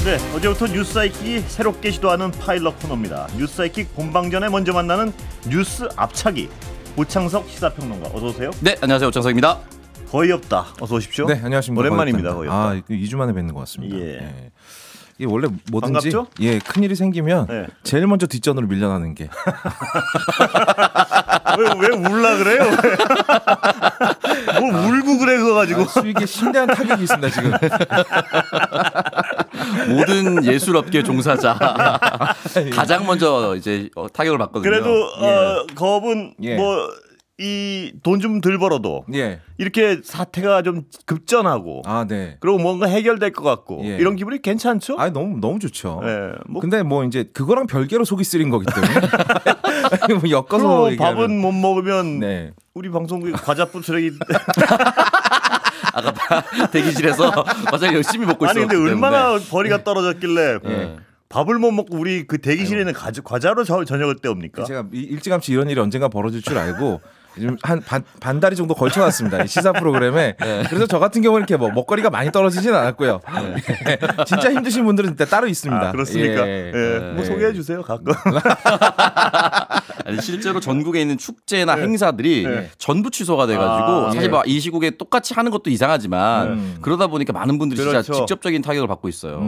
네, 어제부터 뉴스사이킥이 새롭게 시도하는 파일럿 코너입니다. 뉴스사이킥 본방 전에 먼저 만나는 뉴스 앞차기. 오창석 시사평론가, 어서 오세요. 네, 안녕하세요. 오창석입니다. 거의 없다. 어서 오십시오. 네, 안녕하십니까. 오랜만입니다. 거의 없다. 2주 만에 뵙는 것 같습니다. 예. 예. 이게 원래 뭐든지 반갑죠? 큰일이 생기면 네. 제일 먼저 뒷전으로 밀려나는 게 왜 울라 그래요? 뭘 울고 그래 그거 가지고. 수익에 심대한 타격이 있습니다 지금. 모든 예술업계 종사자 가장 먼저 이제 타격을 받거든요. 그래도 겁은 예. 뭐 이 돈 좀 덜 벌어도 예. 이렇게 사태가 좀 급전하고 네. 그리고 뭔가 해결될 것 같고 예. 이런 기분이 괜찮죠? 너무 좋죠. 예. 뭐 근데 뭐 이제 그거랑 별개로 속이 쓰린 거기 때문에 뭐 엮어서 그럼 얘기하면 밥은 못 먹으면 네. 우리 방송국에 과자뿐 쓰레기. 아까 대기실에서 과자를 열심히 먹고 있었기 아니 근데 때문에. 얼마나 벌이가 떨어졌길래 예. 밥을 못 먹고 우리 그 대기실에 있는 과자로 저녁을 때웁니까? 제가 일찌감치 이런 일이 언젠가 벌어질 줄 알고 지금 한 반다리 정도 걸쳐놨습니다. 이 시사 프로그램에. 그래서 저 같은 경우는 이렇게 뭐 먹거리가 많이 떨어지진 않았고요. 진짜 힘드신 분들은 따로 있습니다. 그렇습니까? 예. 뭐 소개해 주세요 가끔. 아니, 실제로 전국에 있는 축제나 행사들이 전부 취소가 돼가지고 사실 뭐 이 시국에 똑같이 하는 것도 이상하지만 그러다 보니까 많은 분들이 그렇죠. 진짜 직접적인 타격을 받고 있어요.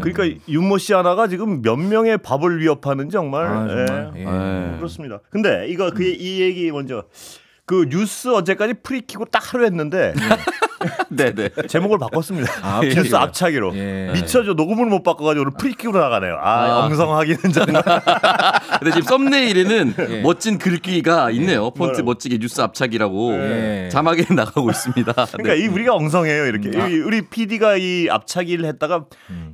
그러니까 윤모 씨 하나가 지금 몇 명의 밥을 위협하는 정말. 정말. 예. 그렇습니다. 근데 이거 이 얘기 먼저. 그 뉴스 어제까지 프리키고 딱 하루 했는데 네네. 제목을 바꿨습니다. 예. 뉴스 앞차기로. 미쳐죠. 녹음을 못 바꿔가지고 오늘 프리키로 나가네요. 엉성하기는 정말. 근데 지금 썸네일에는 멋진 글귀가 있네요. 폰트 멋지게 뉴스 앞차기라고 자막에 나가고 있습니다. 그러니까 이 우리가 엉성해요. 이렇게 우리 PD가 이 앞차기를 했다가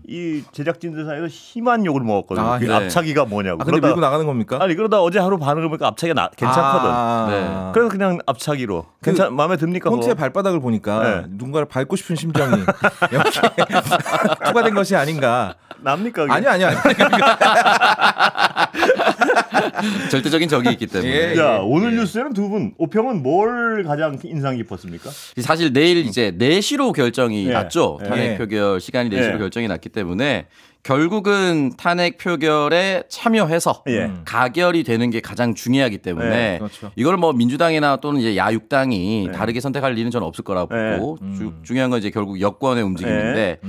이 제작진들 사이에서 심한 욕을 먹었거든요. 그 앞차기가 뭐냐고. 근데 밀고 나가는 겁니까? 아니 그러다 어제 하루 반응을 보니까 앞차기가 괜찮거든. 네. 그래서 그냥 앞차기로. 마음에 듭니까? 폰트의 발바닥을 보니까 누군가를 밟고 싶은 심정이 이렇게 추가된 것이 아닌가. 납니까? 그게? 아니. 절대적인 적이 있기 때문에. 자, 오늘 뉴스에는 두 분 오평은 뭘 가장 인상 깊었습니까? 사실 내일 이제 4시로 결정이 났죠. 탄핵 표결 시간이 4시로 결정이 났기 때문에 결국은 탄핵 표결에 참여해서 가결이 되는 게 가장 중요하기 때문에 그렇죠. 이걸 뭐 민주당이나 또는 이제 야육당이 다르게 선택할 일은 저는 없을 거라고 보고 중요한 건 이제 결국 여권의 움직임인데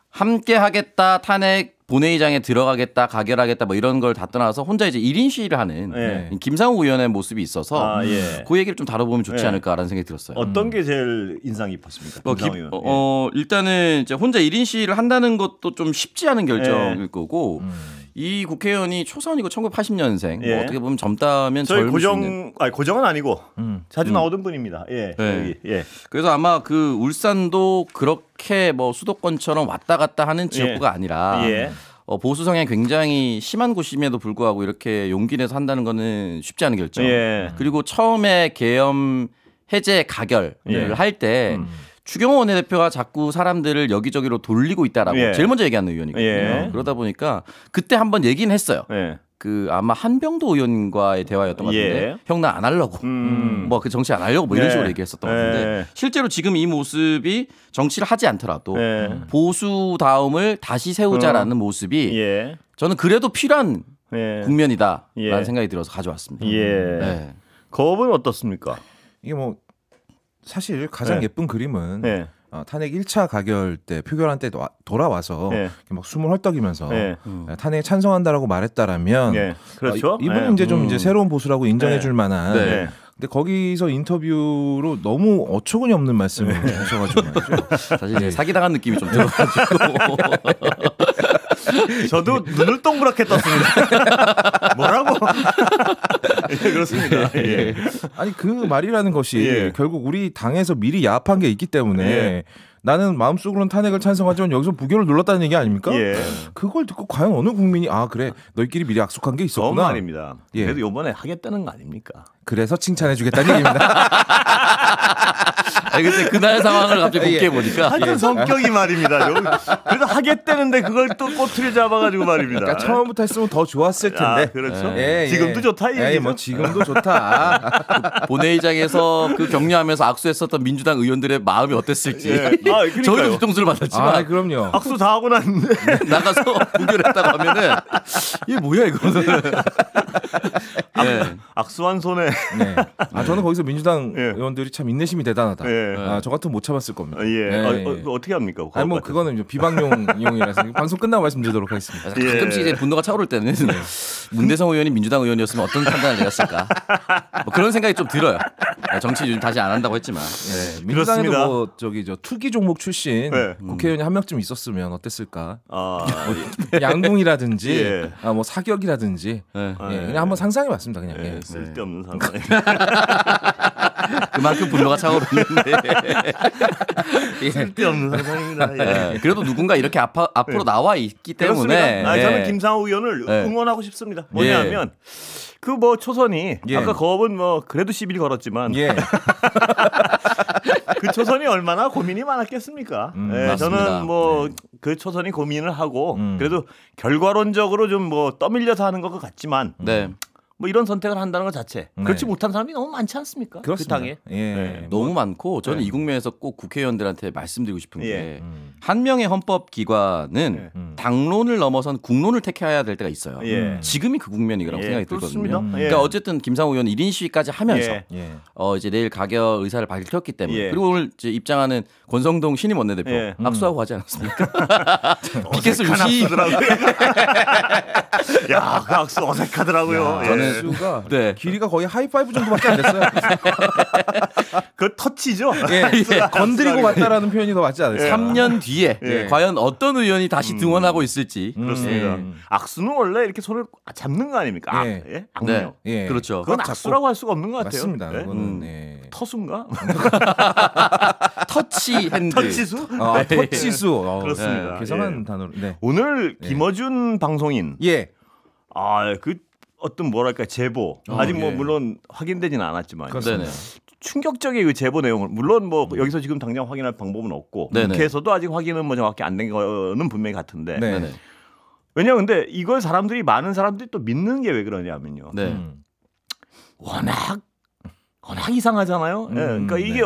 함께 하겠다, 탄핵 본회의장에 들어가겠다, 가결하겠다 뭐 이런 걸 다 떠나서 혼자 이제 1인 시위를 하는 김상우 의원의 모습이 있어서 그 얘기를 좀 다뤄보면 좋지 않을까라는 생각이 들었어요. 어떤 게 제일 인상 깊었습니까? 김상우 의원. 일단은 이제 혼자 1인 시위를 한다는 것도 좀 쉽지 않은 결정일 거고 이 국회의원이 초선이고 1980년생 뭐 어떻게 보면 젊다면 저희 젊을 수 있는. 고정은 아니고 자주 나오던 분입니다. 그래서 아마 그 울산도 그렇게 뭐 수도권처럼 왔다 갔다 하는 지역구가 아니라 보수 성향이 굉장히 심한 곳임에도 불구하고 이렇게 용기 내서 한다는 거는 쉽지 않은 결정. 그리고 처음에 계엄 해제 가결을 할 때 추경호 원내대표가 자꾸 사람들을 여기저기로 돌리고 있다라고 제일 먼저 얘기하는 의원이거든요. 그러다 보니까 그때 한번 얘기는 했어요. 그 아마 한병도 의원과의 대화였던 것 같은데 형 나 안 하려고 뭐 그 정치 안 하려고 뭐 이런 식으로 얘기했었던 것 같은데 실제로 지금 이 모습이 정치를 하지 않더라도 보수다움을 다시 세우자라는 모습이 저는 그래도 필요한 국면이다라는 생각이 들어서 가져왔습니다. 겁은 어떻습니까? 이게 뭐 사실 가장 예쁜 그림은 탄핵 1차 가결 때 표결한 때 돌아와서 막 숨을 헐떡이면서 탄핵에 찬성한다라고 말했다라면 그렇죠. 이분은 이제 새로운 보수라고 인정해줄 만한. 근데 거기서 인터뷰로 너무 어처구니 없는 말씀을 하셔가지고 말이죠. 사실 이제 사기당한 느낌이 좀 들어가지고 저도 눈을 동그랗게 떴습니다. 뭐라고? 그렇습니다. 아니 그 말이라는 것이 결국 우리 당에서 미리 야합한 게 있기 때문에 나는 마음속으로는 탄핵을 찬성하지만 여기서 부결을 눌렀다는 얘기 아닙니까? 그걸 듣고 과연 어느 국민이 그래 너희끼리 미리 약속한 게 있었구나. 그건 말입니다. 그래도 이번에 하겠다는 거 아닙니까? 그래서 칭찬해주겠다는 얘기입니다. 근데 그날 상황을 갑자기 복귀해 보니까 하여튼 성격이 말입니다. 그래도 하겠다는데 그걸 또 꼬투리 잡아가지고 말입니다. 그러니까 처음부터 했으면 더 좋았을 텐데. 그렇죠. 지금도 좋다 이 얘기죠. 뭐 지금도 좋다. 본회의장에서 그 격려하면서 악수했었던 민주당 의원들의 마음이 어땠을지. 저희도 뒤통수를 맞았지만. 아, 그럼요. 악수 다 하고 났는데 나가서 부결했다고 하면은 이게 뭐야 이거는. 악수한 손에. 네. 아 저는 거기서 민주당 의원들이 참 인내심이 대단하다. 아, 저 같으면 못 참았을 겁니다. 어떻게 합니까? 아니 뭐 그거는 비방용이라서 방송 끝나고 말씀드리도록 하겠습니다. 가끔씩 이제 분노가 차오를 때는 문대성 의원이 민주당 의원이었으면 어떤 판단을 내렸을까? 뭐 그런 생각이 좀 들어요. 정치 요즘 다시 안 한다고 했지만. 민주당에도 뭐 저기 투기 종목 출신 국회의원이 한 명쯤 있었으면 어땠을까? 양궁이라든지 뭐 사격이라든지 그냥 한번 상상해봤습니다. 그냥 쓸데없는 상상. 그만큼 분노가 차오르는데 쓸데없는 상상입니다. 그래도 누군가 이렇게 앞으로 나와 있기 때문에 저는 김상호 의원을 응원하고 싶습니다. 뭐냐면 그 뭐 초선이 아까 거업은 뭐 그래도 시비를 걸었지만 그 초선이 얼마나 고민이 많았겠습니까? 저는 뭐 그 초선이 고민을 하고 그래도 결과론적으로 좀 뭐 떠밀려서 하는 것 같지만 뭐 이런 선택을 한다는 것 자체 그렇지 못한 사람이 너무 많지 않습니까? 그렇습니다. 그 당에 너무 많고 저는 이 국면에서 꼭 국회의원들한테 말씀드리고 싶은 게 한 명의 헌법기관은 당론을 넘어선 국론을 택해야 될 때가 있어요. 지금이 그 국면이라고 생각이 들거든요. 그러니까 어쨌든 김상호 의원 1인 시위까지 하면서 이제 내일 가결 의사를 밝혔기 때문에 그리고 오늘 이제 입장하는 권성동 신임 원내대표 악수하고 가지 않았습니까? 피켓을 유시. 야, 그 악수 어색하더라고요. 저는 수가 길이가 거의 하이파이브 정도밖에 안 됐어요. 그 터치죠. 건드리고 갔다라는 표현이 더 맞지 않아요? 3년 뒤에 과연 어떤 의원이 다시 등원하고 있을지. 그렇습니다. 악수는 원래 이렇게 손을 잡는 거 아닙니까? 악수요. 그렇죠. 그건 악수라고 할 수가 없는 것 같아요. 맞습니다. 그거는 터수인가? 터치 핸드. 터치수? 터치수. 그렇습니다. 개성한 단어로. 오늘 김어준 방송인. 그 어떤 뭐랄까 제보 아직 뭐 물론 확인되지는 않았지만 충격적인 그 제보 내용을 물론 뭐 여기서 지금 당장 확인할 방법은 없고 국회에서도 아직 확인은 뭐 정확히 안 된 거는 분명히 같은데 왜냐하면 근데 이걸 많은 사람들이 또 믿는 게 왜 그러냐면요. 워낙 이상하잖아요. 그러니까 이게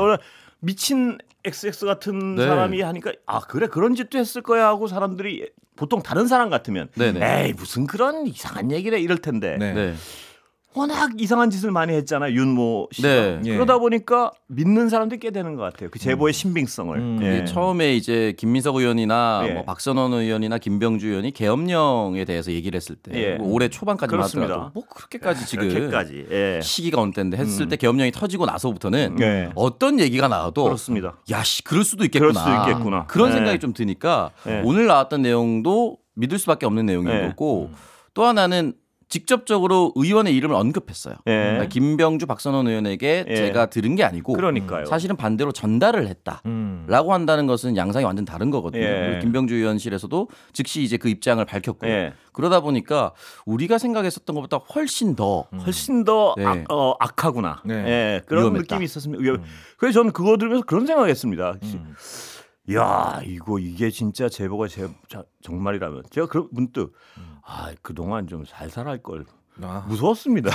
미친 XX 같은 사람이 하니까 그래 그런 짓도 했을 거야 하고 사람들이 보통 다른 사람 같으면 에이 무슨 그런 이상한 얘기래 이럴 텐데 워낙 이상한 짓을 많이 했잖아요. 윤모 씨가. 그러다 보니까 믿는 사람들이 꽤 되는 것 같아요. 그 제보의 신빙성을. 처음에 이제 김민석 의원이나 뭐 박선원 의원이나 김병주 의원이 계엄령에 대해서 얘기를 했을 때 올해 초반까지만 하더라도 뭐 그렇게까지 지금 시기가 온 때인데 했을 때 계엄령이 터지고 나서부터는 어떤 얘기가 나와도 그렇습니다. 야씨 그럴 수도 있겠구나. 그런 생각이 좀 드니까 오늘 나왔던 내용도 믿을 수밖에 없는 내용인 거고 또 하나는 직접적으로 의원의 이름을 언급했어요. 그러니까 김병주, 박선원 의원에게 제가 들은 게 아니고 사실은 반대로 전달을 했다라고 한다는 것은 양상이 완전 다른 거거든요. 그리고 김병주 의원실에서도 즉시 이제 그 입장을 밝혔고요. 그러다 보니까 우리가 생각했었던 것보다 훨씬 더 악하구나. 그런 위험했다. 느낌이 있었습니다. 그래서 저는 그거 들으면서 그런 생각했습니다. 야 이게 진짜 제보가 정말이라면 제가 문득 그동안 좀 살살 할 걸 무서웠습니다.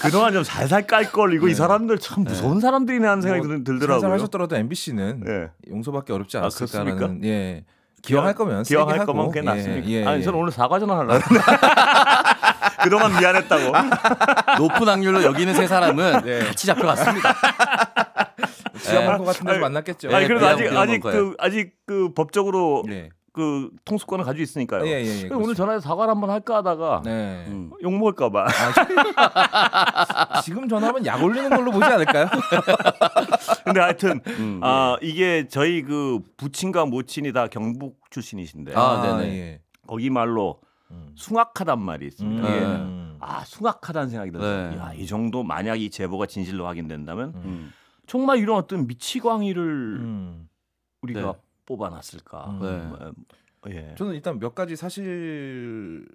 그동안 좀 살살 깔 걸 이거 이 사람들 참 무서운 사람들이네 하는 생각이 들더라고요. 살살 하셨더라도 MBC는 용서받기 어렵지 않았을까라는 기왕할 거면 꽤 낫습니까? 아니 저는 오늘 사과 전화 하려고 그동안 미안했다고. 높은 확률로 여기 있는 세 사람은 같이 잡혀갔습니다. 지하철 같은 데서 만났겠죠. 그래도 아직 그 법적으로 그 통수권을 가지고 있으니까요. 오늘 전화해서 사과를 한번 할까 하다가 욕 먹을까 봐. 지금 전화하면 약 올리는 걸로 보지 않을까요? 근데 하여튼 이게 저희 그 부친과 모친이 다 경북 출신이신데 거기 말로 숭악하단 말이 있습니다. 숭악하다는 생각이 들어요. 이 정도 만약 이 제보가 진실로 확인된다면 정말 이런 어떤 미치광이를 우리가 뽑아놨을까. 저는 일단 몇 가지 사실들을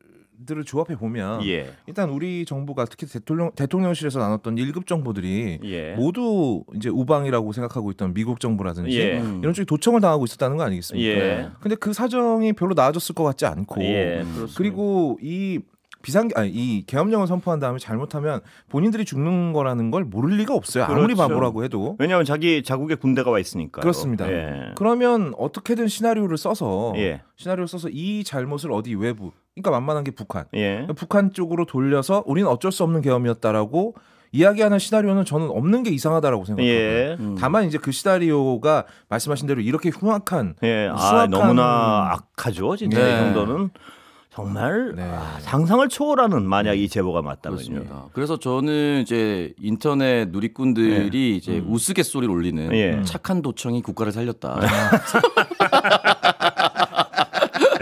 조합해 보면 일단 우리 정부가 특히 대통령실에서 나눴던 1급 정보들이 모두 이제 우방이라고 생각하고 있던 미국 정부라든지 이런 쪽이 도청을 당하고 있었다는 거 아니겠습니까? 근데 그 사정이 별로 나아졌을 것 같지 않고 그리고 이 이 계엄령을 선포한 다음에 잘못하면 본인들이 죽는 거라는 걸 모를 리가 없어요. 그렇죠. 아무리 바보라고 해도. 왜냐하면 자기 자국에 군대가 와 있으니까. 그렇습니다. 예. 그러면 어떻게든 시나리오를 써서 이 잘못을 어디 외부, 그러니까 만만한 게 북한. 북한 쪽으로 돌려서 우리는 어쩔 수 없는 계엄이었다라고 이야기하는 시나리오는 저는 없는 게 이상하다라고 생각합니다. 다만 이제 그 시나리오가 말씀하신 대로 이렇게 흉악한, 너무나 악하죠. 진짜 이 정도는 정말 상상을 초월하는 만약 이 제보가 맞다면요. 그렇습니다. 그래서 저는 이제 인터넷 누리꾼들이 이제 우스갯소리를 올리는 착한 도청이 국가를 살렸다.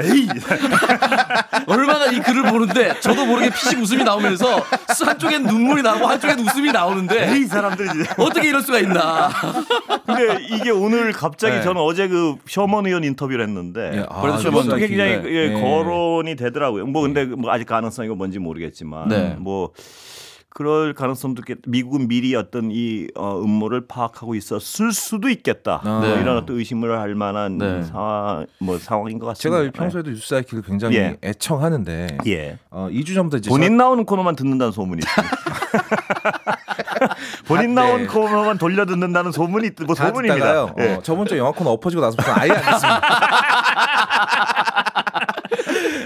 에이. 얼마나 이 글을 보는데 저도 모르게 피식 웃음이 나오면서 한쪽엔 눈물이 나고 한쪽엔 웃음이 나오는데 에이 사람들이 어떻게 이럴 수가 있나. 근데 이게 오늘 갑자기 저는 어제 그 셔먼 의원 인터뷰를 했는데 그래서 셔먼도 굉장히 거론이 되더라고요. 뭐 근데 뭐 아직 가능성이 뭔지 모르겠지만 뭐 그럴 가능성도 있겠다. 미국은 미리 어떤 이 음모를 파악하고 있었을 수도 있겠다. 뭐 이런 어떤 의심을 할 만한 상황인 것 같습니다. 제가 평소에도 뉴스사이클을 굉장히 애청하는데 2주 전부터 이제 본인 나오는 코너만 듣는다는 소문이 있습니다. 본인 나온 코너만 돌려 듣는다는 소문이 뭐 소문입니다. 저번 주에 영화 코너 엎어지고 나서부터 아예 안 듣습니다.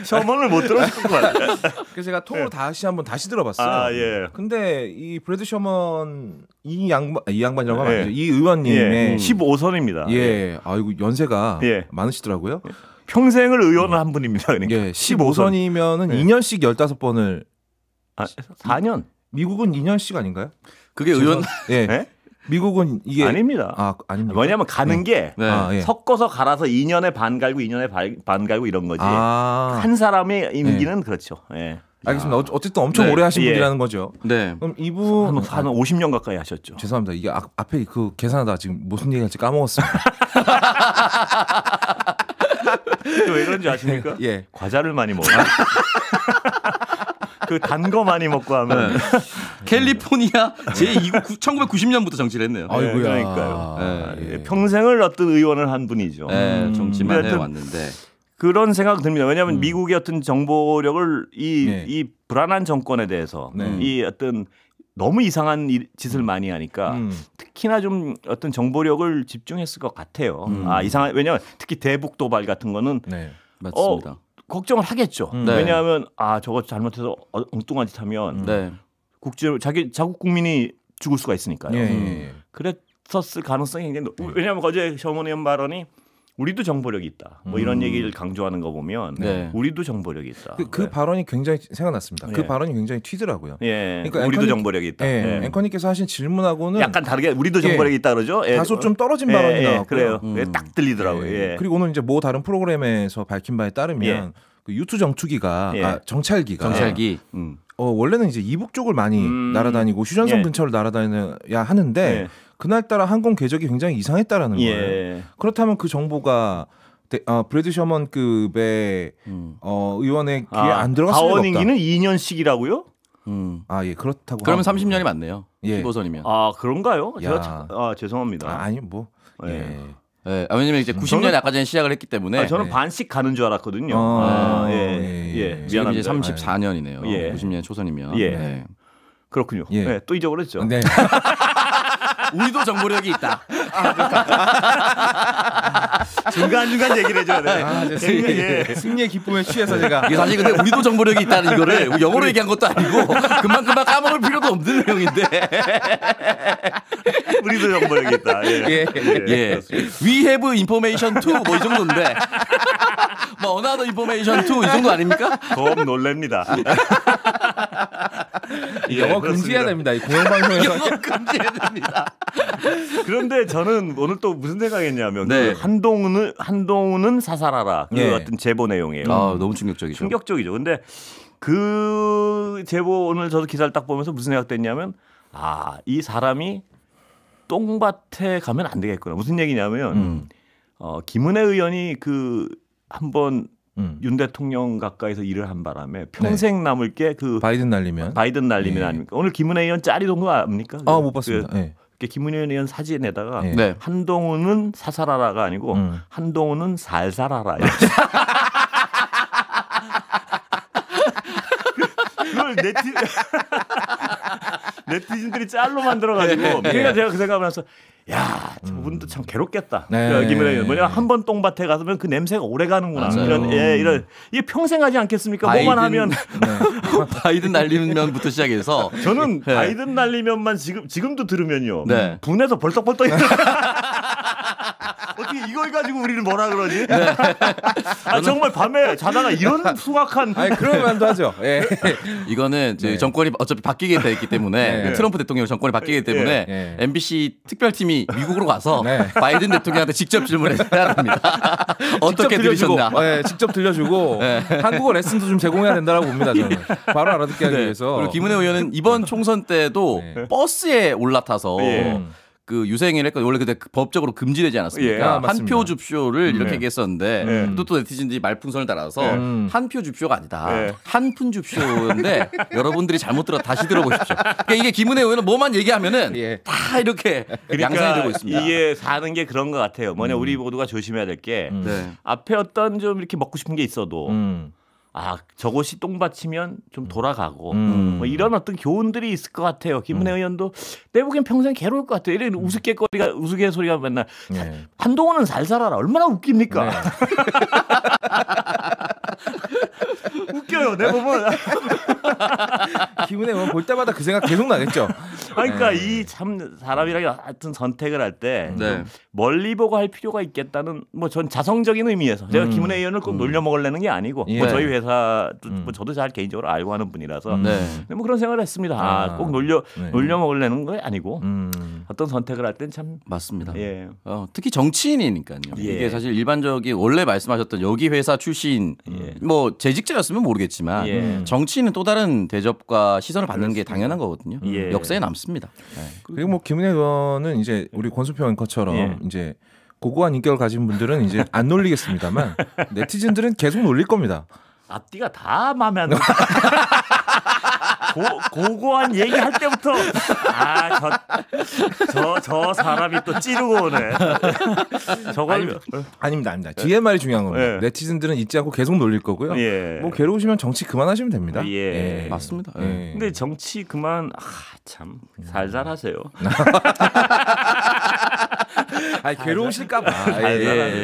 셔먼을 못 들었을 것 같아요. 그래서 제가 통으로 다시 들어봤어요. 근데 이 브래드 셔먼 이 양반이라고 하면 안 되죠. 이 의원님의 15선입니다. 아이고 연세가 많으시더라고요. 평생을 의원을 한 분입니다. 그러니까 15선이면은 2년씩 15번을 4년. 미국은 2년씩 아닌가요? 그게 의원 미국은 이게 아닙니다. 아닙니다. 뭐냐면 가는 게 섞어서 갈아서 2년에 반 갈고 2년에 반 갈고 이런 거지. 한 사람의 임기는 그렇죠. 알겠습니다. 어쨌든 엄청 오래 하신 분이라는 거죠. 그럼 이분 한 50년 가까이 하셨죠. 죄송합니다. 이게 앞에 그 계산하다 지금 무슨 얘기할지 까먹었습니다. 왜 그런지 아십니까? 과자를 많이 먹어요. 그 단 거 많이 먹고 하면 캘리포니아 제2국 1990년부터 정치를 했네요. 아이고야. 그러니까요. 평생을 어떤 의원을 한 분이죠. 정치만 해왔는데 그런 생각 듭니다. 왜냐하면 미국의 어떤 정보력을 이 불안한 정권에 대해서 이 어떤 너무 이상한 짓을 많이 하니까 특히나 좀 어떤 정보력을 집중했을 것 같아요. 왜냐하면 특히 대북 도발 같은 거는 맞습니다. 걱정을 하겠죠. 왜냐하면 저거 잘못해서 엉뚱한 짓 하면 자국 국민이 죽을 수가 있으니까요. 그랬었을 가능성이 굉장히 왜냐하면 어제 셔먼 의원 발언이 우리도 정보력이 있다. 뭐 이런 얘기를 강조하는 거 보면 우리도 정보력이 있다. 그 발언이 굉장히 생각났습니다. 그 발언이 굉장히 튀더라고요. 그러니까 우리도 정보력이 있다. 앵커님께서 하신 질문하고는 약간 다르게 우리도 정보력이 있다 그러죠. 다소 좀 떨어진 발언이 나왔고요. 그래요. 딱 들리더라고요. 그리고 오늘 이제 모 다른 프로그램에서 밝힌 바에 따르면 그 유투 정투기가 정찰기가 원래는 이제 이북 쪽을 많이 날아다니고 휴전선 근처를 날아다녀야 하는데 그날따라 항공 궤적이 굉장히 이상했다라는 거예요. 그렇다면 그 정보가 브래드 셔먼급의 의원의 귀에 안 들어갔을 리가 없다. 하원임기는 2년씩이라고요? 그렇다고. 그러면 30년이 맞네요. 15선이면. 그런가요? 제가 죄송합니다. 왜냐면 이제 90년에 아까 전에 시작을 했기 때문에 저는 반씩 가는 줄 알았거든요. 지금 이제 34년이네요. 90년 초선이면. 그렇군요. 또 잊어버렸죠. 우리도 정보력이 있다. 중간중간 얘기를 해줘야 돼. 승리의 기쁨에 취해서 제가. 이게 사실 근데 우리도 정보력이 있다는 이거를 영어로 얘기한 것도 아니고 금방 까먹을 필요도 없는 내용인데. 우리도 정보력이 있다. We have information too 뭐 이 정도인데. 뭐 another information too 이 정도 아닙니까? 너무 놀랍니다. 영어 금지해야 됩니다. 이 공영방송에서 영어 금지해야 됩니다. 그런데 저는 오늘 또 무슨 생각했냐면 그 한동훈은 사살하라 그 어떤 제보 내용이에요. 너무 충격적이죠. 충격적이죠. 근데 그 제보 오늘 저도 기사를 딱 보면서 무슨 생각됐냐면 이 사람이 똥밭에 가면 안 되겠구나. 무슨 얘기냐면 김은혜 의원이 그 한번 윤 대통령 가까이서 일을 한 바람에 평생 남을 게 그 바이든 날리면 아닙니까? 오늘 김은혜 의원 짤이 돈 거 압니까? 못 봤습니다. 김은혜 의원 사진에다가 한동훈은 사살하라가 아니고 한동훈은 살살하라. 이걸 네티즌들이 짤로 만들어가지고 그러니까 제가 그 생각을 해서 야, 저분도 참 괴롭겠다. 김은혜 뭐냐 한번 똥밭에 가서면 그 냄새가 오래 가는구나. 이런 이게 평생 하지 않겠습니까? 뭐만 하면 바이든 날리면부터 시작해서 저는 바이든 날리면만 지금도 들으면요. 분해서 벌떡벌떡. 어떻게 이걸 가지고 우리는 뭐라 그러지? 정말 밤에 자다가 이런 숭악한. 그런 말도 하죠. 이거는 정권이 어차피 바뀌게 돼 있기 때문에 트럼프 대통령 정권이 바뀌기 때문에 MBC 특별팀이 미국으로 가서 바이든 대통령한테 직접 질문해야 됩니다. 어떻게 들으셨나? 직접 들려주고 한국어 레슨도 좀 제공해야 된다고 봅니다. 저는 바로 알아듣게 하기 위해서. 그리고 김은혜 의원은 이번 총선 때도 버스에 올라타서 그 유세행위를 했거든요. 원래 그때 법적으로 금지되지 않았습니까? 한 표 줍쇼를 이렇게 얘기했었는데 또 네티즌들이 말풍선을 달아서 한 표 줍쇼가 아니다. 한 푼 줍쇼인데 여러분들이 잘못 다시 들어보십시오. 그러니까 이게 김은혜 의원은 뭐만 얘기하면은 다 이렇게 양상이 되고 있습니다. 이게 사는 게 그런 것 같아요. 뭐냐 우리 모두가 조심해야 될 게 앞에 어떤 좀 이렇게 먹고 싶은 게 있어도 저곳이 똥밭이면 좀 돌아가고 뭐 이런 어떤 교훈들이 있을 것 같아요. 김은혜 의원도 내 보기엔 평생 괴로울 것 같아요. 이런 우스갯소리가 맨날 한동훈은 잘 살아라. 얼마나 웃깁니까? 웃겨요. 내 보면. 김은혜 의원 볼 때마다 그 생각 계속 나겠죠. 그러니까 이 참 사람이랑 하여튼 선택을 할 때 멀리 보고 할 필요가 있겠다는 뭐 전 자성적인 의미에서 제가 김은혜 의원을 꼭 놀려 먹으려는 게 아니고 뭐 저희 회사 뭐 저도 잘 개인적으로 알고 하는 분이라서 뭐 그런 생각을 했습니다. 꼭 놀려 먹으려는 거 아니고 어떤 선택을 할 땐 참 맞습니다. 특히 정치인이니까요. 이게 사실 일반적인 원래 말씀하셨던 여기 회사 출신 뭐 재직자였으면 모르겠지만 정치인은 또 다른 대접과 시선을 받는 게 당연한 거거든요. 역사에 남습니다. 그리고 뭐 김은혜 의원은 이제 우리 권수표 앵커처럼 이제 고고한 인격을 가진 분들은 이제 안 놀리겠습니다만 네티즌들은 계속 놀릴 겁니다. 앞뒤가 다 마음에 안 들어. 고고한 얘기할 때부터 저 사람이 또 찌르고 오네. 저걸 아닙니다. 뒤에 말이 중요한 겁니다. 네티즌들은 잊지 않고 계속 놀릴 거고요. 뭐 괴로우시면 정치 그만하시면 됩니다. 맞습니다. 근데 정치 그만 참 살살 하세요. 괴로우실까봐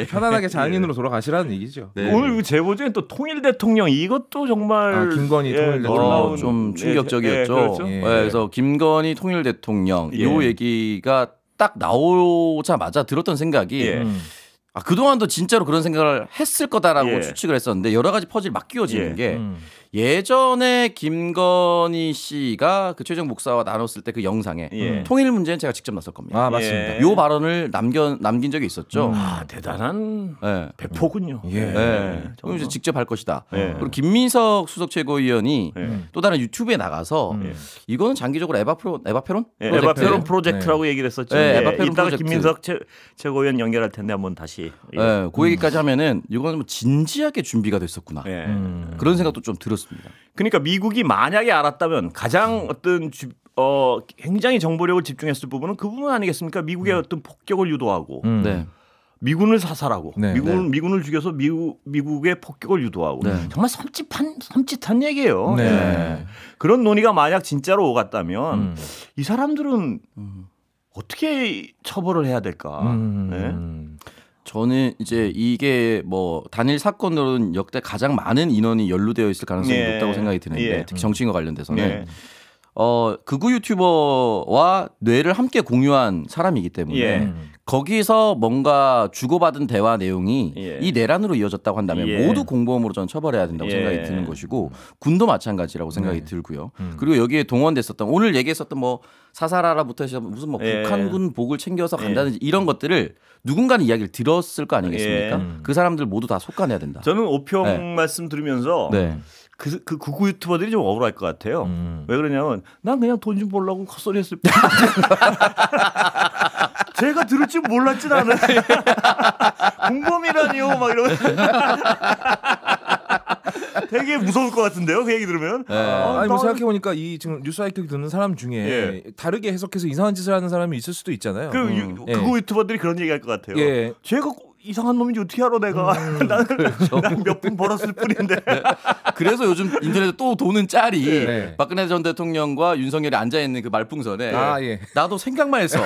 편안하게 장인으로 돌아가시라는 얘기죠. 오늘 제보중에 또 통일 대통령 이것도 정말 김건희 통일 대통령 좀 충격적이었죠. 그래서 김건희 통일 대통령 이 얘기가 딱 나오자마자 들었던 생각이 그동안도 진짜로 그런 생각을 했을 거다라고 추측을 했었는데 여러 가지 퍼즐이 막 끼워지는 게 예전에 김건희 씨가 그 최재형 목사와 나눴을 때 그 영상에 통일 문제는 제가 직접 나설 겁니다. 맞습니다. 요 발언을 남긴 적이 있었죠. 대단한 배포군요. 그럼 이제 직접 할 것이다. 그리고 김민석 수석 최고위원이 또 다른 유튜브에 나가서 이거는 장기적으로 에바페론 프로젝트라고 얘기를 했었죠. 에바페론 이따가 프로젝트. 김민석 최고위원 연결할 텐데 한번 다시. 그 얘기까지 하면은 이거는 뭐 진지하게 준비가 됐었구나. 그런 생각도 좀 들었습니다. 그러니까 미국이 만약에 알았다면 가장 어떤 굉장히 정보력을 집중했을 부분은 그 부분 아니겠습니까? 미국의 어떤 폭격을 유도하고 미군을 사살하고 미군을 죽여서 미국의 폭격을 유도하고 정말 섬찟한 얘기예요. 그런 논의가 만약 진짜로 오갔다면 이 사람들은 어떻게 처벌을 해야 될까? 저는 이제 이게 뭐 단일 사건으로는 역대 가장 많은 인원이 연루되어 있을 가능성이 높다고 생각이 드는데 특히 정치인과 관련돼서는 극우 유튜버와 뇌를 함께 공유한 사람이기 때문에 거기서 뭔가 주고받은 대화 내용이 이 내란으로 이어졌다고 한다면 모두 공범으로 저는 처벌해야 된다고 생각이 드는 것이고 군도 마찬가지라고 생각이 들고요. 그리고 여기에 동원됐었던 오늘 얘기했었던 뭐 사살하라부터 해서 무슨 뭐 북한군 복을 챙겨서 간다든지 이런 것들을 누군가는 이야기를 들었을 거 아니겠습니까? 그 사람들 모두 다 속간해야 된다. 저는 오평 말씀 들으면서 그 극우 유튜버들이 좀 억울할 것 같아요. 왜 그러냐면 난 그냥 돈 좀 벌려고 헛소리 했을 뿐. 제가 들을 줄 몰랐지 나는. 공범이라니요 막 이러면. 되게 무서울 것 같은데요 그 얘기 들으면. 아니 뭐 생각해보니까 이 지금 뉴스 아이큐 듣는 사람 중에 다르게 해석해서 이상한 짓을 하는 사람이 있을 수도 있잖아요. 극우 유튜버들이 그런 얘기할 것 같아요. 제가 이상한 놈인지 어떻게 알아 내가. 나는 그렇죠. 몇 분 벌었을 뿐인데. 네. 그래서 요즘 인터넷에 또 도는 짤이 네. 박근혜 전 대통령과 윤석열이 앉아있는 그 말풍선에 예. 나도 생각만 해서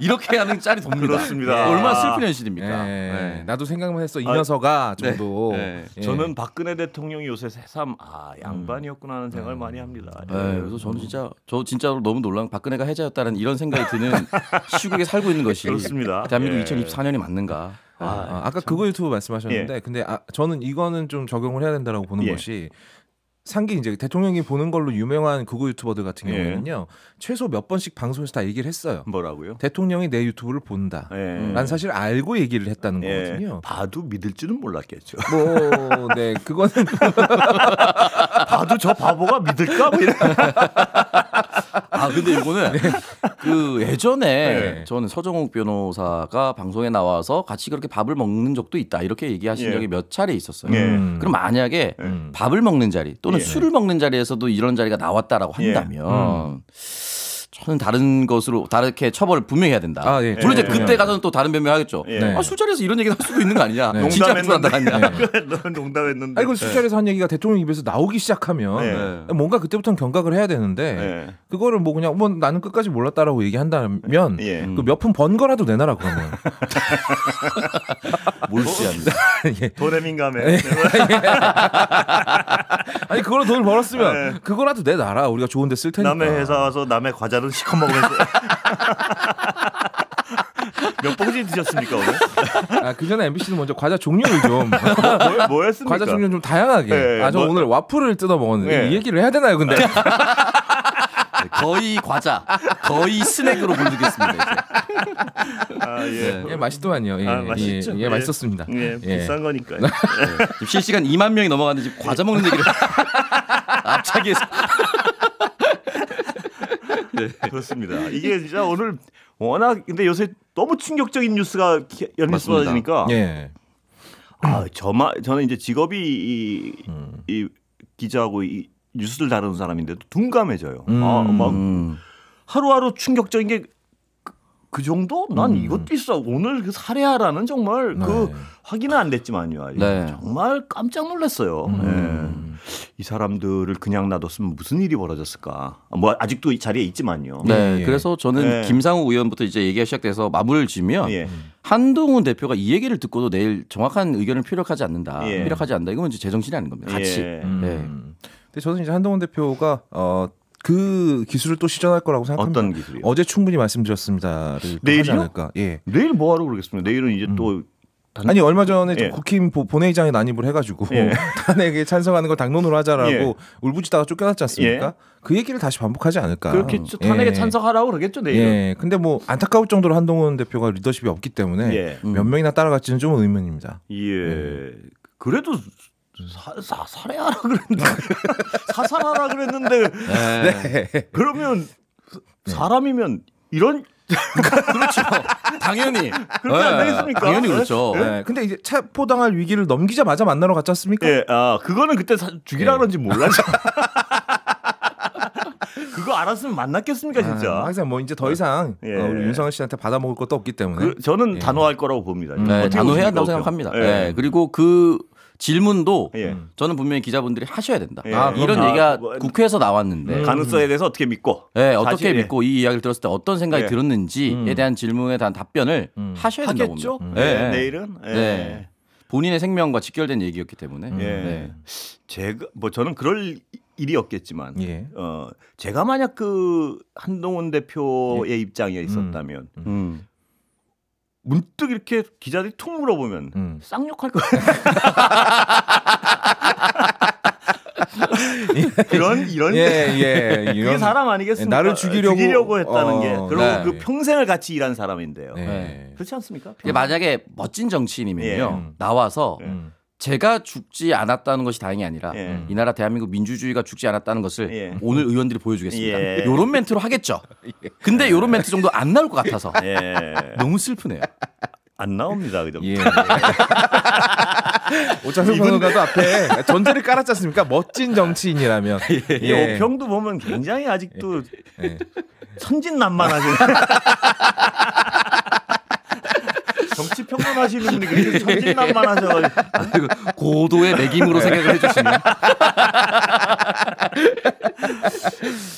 이렇게 하는 짤이 돕니다. 그렇습니다. 얼마나 슬픈 현실입니까. 네. 나도 생각만 했어 이 녀석아 정도. 네. 네. 저는 박근혜 대통령이 요새 새삼 양반이었구나 하는 생각을 많이 합니다. 네. 그래서 저는 진짜로 너무 놀란 박근혜가 해자였다는 이런 생각이 드는 시국에 살고 있는 것이 그렇습니다. 대한민국 2024년이 맞는가. 아까 그거 유튜브 말씀하셨는데 근데 저는 이거는 좀 적용을 해야 된다고 보는 것이 상기 이제 대통령이 보는 걸로 유명한 극우 유튜버들 같은 경우에는요 최소 몇 번씩 방송에서 다 얘기를 했어요. 뭐라고요? 대통령이 내 유튜브를 본다. 라는 사실 알고 얘기를 했다는 거거든요. 봐도 믿을지는 몰랐겠죠. 네 그거는 봐도 저 바보가 믿을까? 뭐 이런. 근데 이거는 그 예전에 저는 서정욱 변호사가 방송에 나와서 같이 그렇게 밥을 먹는 적도 있다 이렇게 얘기하신 적이 몇 차례 있었어요. 그럼 만약에 밥을 먹는 자리 또는 술을 먹는 자리에서도 이런 자리가 나왔다라고 한다면 저는 다른 것으로 다르게 처벌을 분명히 해야 된다. 물론 이제 그때 가서는 또 다른 변명하겠죠. 술자리에서 이런 얘기를 할 수도 있는 거 아니냐. 진짜 불안하냐. 농담했는데. 아니 그 술자리에서 한 얘기가 대통령 입에서 나오기 시작하면 뭔가 그때부터는 경각을 해야 되는데 그거를 뭐 그냥 나는 끝까지 몰랐다라고 얘기한다면 그 몇 푼 번 거라도 내놔라 그러면. 몰수합니다. 돈에 민감해. 아니 그걸로 돈을 벌었으면 그거라도 내놔라. 우리가 좋은 데 쓸 테니까. 남의 회사 와서 남의 과자를 시커 먹으면서 몇 봉지 드셨습니까 오늘? 그 전에 MBC는 먼저 과자 종류를 좀 뭐 했습니까? 과자 종류 좀 다양하게. 저 오늘 와플을 뜯어 먹었는데 이 얘기를 해야 되나요, 근데? 거의 과자, 거의 스낵으로 불리겠습니다. 이제. 맛있더만요. 맛있죠. 맛있었습니다. 비싼 거니까. 실시간 2만 명이 넘어갔는데 지금 과자 먹는 얘기를 앞차기에서. 그렇습니다. 이게 진짜 오늘 워낙 근데 요새 너무 충격적인 뉴스가 연일 쏟아지니까. 저는 이제 직업이 이 기자하고 이 뉴스를 다루는 사람인데도 둔감해져요. 막 하루하루 충격적인 게 그 정도? 난 이것도 있어. 오늘 그 살해하라는 정말 그 확인은 안 됐지만요. 정말 깜짝 놀랐어요. 이 사람들을 그냥 놔뒀으면 무슨 일이 벌어졌을까. 뭐 아직도 이 자리에 있지만요. 그래서 저는 김상우 의원부터 이제 얘기가 시작돼서 마무리를 지으면 한동훈 대표가 이 얘기를 듣고도 내일 정확한 의견을 피력하지 않는다. 피력하지 않는다. 이건 이제 제정신이 아닌 겁니다. 같이. 근데 저는 이제 한동훈 대표가 그 기술을 또 시전할 거라고 생각합니다. 어떤 기술이요? 어제 충분히 말씀드렸습니다를 내일이요? 하지 않을까. 내일 뭐 하러 그러겠습니까? 내일은 이제 또 아니 얼마 전에 국힘 본회의장에 난입을 해가지고 탄핵에 찬성하는 걸 당론으로 하자라고 울부짖다가 쫓겨났지 않습니까? 그 얘기를 다시 반복하지 않을까. 그렇겠죠. 탄핵에 찬성하라고 그러겠죠 내일은. 근데 뭐 안타까울 정도로 한동훈 대표가 리더십이 없기 때문에 몇 명이나 따라갈지는 좀 의문입니다. 그래도 살해하라 그랬는데 사살하라 그랬는데 그러면 사람이면 이런 그렇죠. 당연히 그렇게 안 되겠습니까? 당연히 그렇죠. 근데 이제 체포당할 위기를 넘기자마자 만나러 갔지 않습니까? 그거는 그때 죽이라 그런지 몰랐죠. 그거 알았으면 만났겠습니까 진짜. 항상 뭐 이제 더 이상 우리 윤석열 씨한테 받아먹을 것도 없기 때문에 저는 단호할 거라고 봅니다. 단호해야 한다고 생각합니다. 그리고 그 질문도 저는 분명히 기자분들이 하셔야 된다. 이런 얘기가 국회에서 나왔는데 가능성에 대해서 어떻게 믿고 어떻게 믿고 이 이야기를 들었을 때 어떤 생각이 들었는지에 대한 질문에 대한 답변을 하셔야 된다고 봅니다. 내일은 본인의 생명과 직결된 얘기였기 때문에 저는 그럴 일이 없겠지만 제가 만약 그 한동훈 대표의 입장에 있었다면 문득 이렇게 기자들이 툭 물어보면 쌍욕할 거예요. 이런 이게 사람 아니겠습니까? 나를 죽이려고 했다는 게 그리고 그 평생을 같이 일한 사람인데요. 그렇지 않습니까? 만약에 멋진 정치인이면요 나와서 제가 죽지 않았다는 것이 다행이 아니라 이 나라 대한민국 민주주의가 죽지 않았다는 것을 오늘 의원들이 보여주겠습니다. 이런 멘트로 하겠죠. 근데 이런 멘트 정도 안 나올 것 같아서 너무 슬프네요. 안 나옵니다. 그죠? 오창석 변호사도 앞에 전제를 깔았지 않습니까? 멋진 정치인이라면. 오평도 보면 굉장히 아직도 정치 평론하시는 분이 그렇게 천진난만하셔가지고 고도의 매김으로 생각을 해주시면.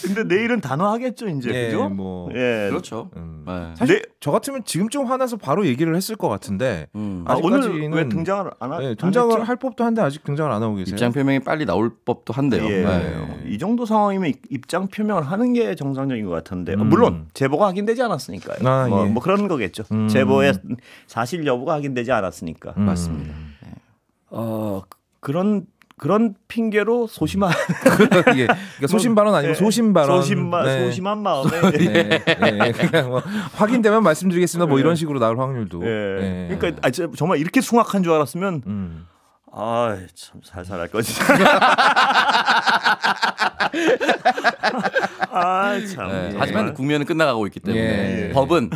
근데 내일은 단호하겠죠 이제 그죠? 뭐 그렇죠. 사실 저 같으면 지금쯤 화나서 바로 얘기를 했을 것 같은데 오늘 왜 등장을 안 등장을 할 법도 한데 아직 등장을 안 하고 계세요. 입장 표명이 빨리 나올 법도 한데요. 이 정도 상황이면 입장 표명을 하는 게 정상적인 것 같은데 물론 제보가 확인되지 않았으니까요. 뭐 그런 거겠죠. 제보의 사실 여부가 확인되지 않았으니까. 맞습니다. 그런 핑계로 소심한 그러니까 소심발언 아니고 소심발언 소심한 마음에 그냥 뭐 확인되면 말씀드리겠습니다. 뭐 이런 식으로 나올 확률도. 그러니까 정말 이렇게 숭악한 줄 알았으면 참 살살할 거지. 참. 하지만 국면은 끝나가고 있기 때문에 법은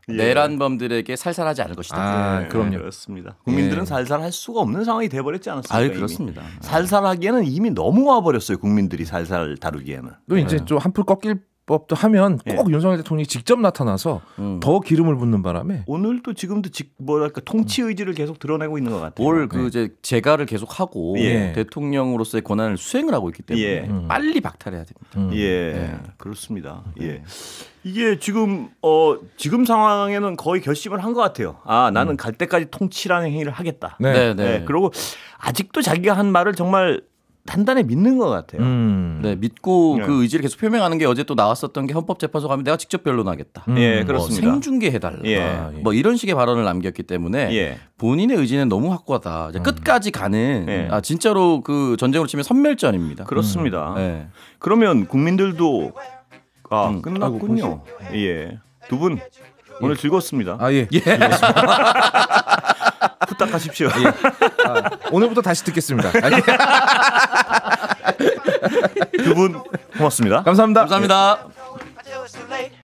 내란범들에게 살살하지 않을 것이다. 그럼요. 그렇습니다. 국민들은 살살할 수가 없는 상황이 돼버렸지 않았습니까? 그렇습니다. 살살하기에는 이미 너무 와버렸어요. 국민들이 살살 다루기에는. 또 이제 좀 한풀 꺾일 법도 하면 꼭 윤석열 대통령이 직접 나타나서 더 기름을 붓는 바람에 오늘도 지금도 뭐랄까 통치 의지를 계속 드러내고 있는 것 같아요. 뭘 이제 재가를 계속 하고 대통령으로서의 권한을 수행을 하고 있기 때문에 빨리 박탈해야 됩니다. 그렇습니다. 이게 지금 상황에는 거의 결심을 한 것 같아요. 나는 갈 때까지 통치라는 행위를 하겠다. 그리고 아직도 자기가 한 말을 정말 단단히 믿는 것 같아요. 믿고 그 의지를 계속 표명하는 게 어제 또 나왔었던 게 헌법재판소 가면 내가 직접 변론하겠다. 그렇습니다. 생중계해달라. 뭐 이런 식의 발언을 남겼기 때문에 본인의 의지는 너무 확고하다. 이제 끝까지 가는 진짜로 그 전쟁으로 치면 선멸전입니다. 그렇습니다. 그러면 국민들도 끝났군요. 두 분 오늘 즐거웠습니다. 부탁하십시오. 오늘부터 다시 듣겠습니다. 두 분 고맙습니다. 감사합니다. 감사합니다.